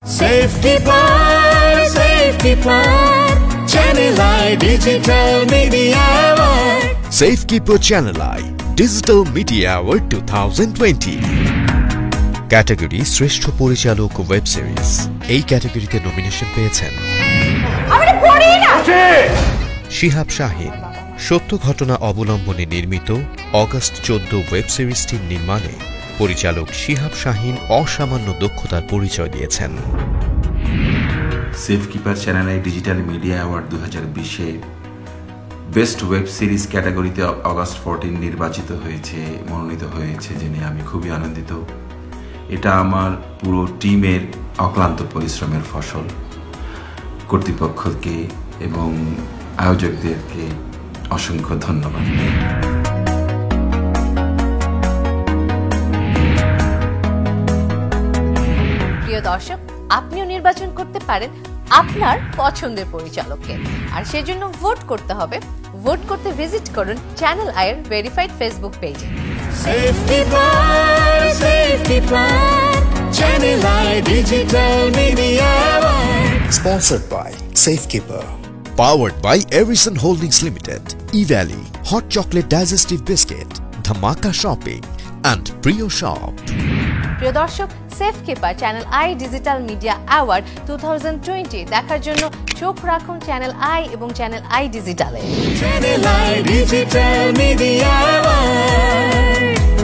Safekeeper, Channel I Digital Media Award. Safekeeper Channel I Digital Media Award 2020. Category শ্রেষ্ঠ পরিচালক web series. এই ক্যাটাগরিতে nomination পেয়েছেন শিহাব শাহীন। সত্য ঘটনা অবলম্বনে নির্মিত অগাস্ট 14 ওয়েব সিরিজটির নির্মাণে পরিচালক শিহাব শাহীন অসামান্য দক্ষতার পরিচয় দিয়েছেন। Safekeeper Channel I Digital Media Award 2020-এ বেস্ট ওয়েব সিরিজ ক্যাটাগরিতে অগাস্ট 14 নির্বাচিত হয়েছে, মনোনীত হয়েছে জেনে আমি খুবই আনন্দিত। এটা আমার পুরো টিমের অক্লান্ত পরিশ্রমের ফসল। কর্তৃপক্ষকে এবং আয়োজকদেরকে অসংখ্য ধন্যবাদ। প্রিয় দর্শক, আপনিও নির্বাচন করতে পারেন আপনার পছন্দের পরিচালককে, আর সেজন্য ভোট করতে হবে। ভোট করতে ভিজিট করুন চ্যানেল আই এর ভেরিফাইড ফেসবুক পেজে। Safekeeper, Channel I Digital Media Award. Sponsored by Safekeeper. Powered by Erison Holdings Limited, E-Valley, Hot Chocolate Digestive Biscuit, Dhamaka Shopping and Priyo Shop. প্রিয় দর্শক, Safekeeper Channel I Digital Media Award 2020 দেখার জন্য চোখ রাখুন Channel I এবং Channel I ডিজিটালে। Channel I Digital Media Award.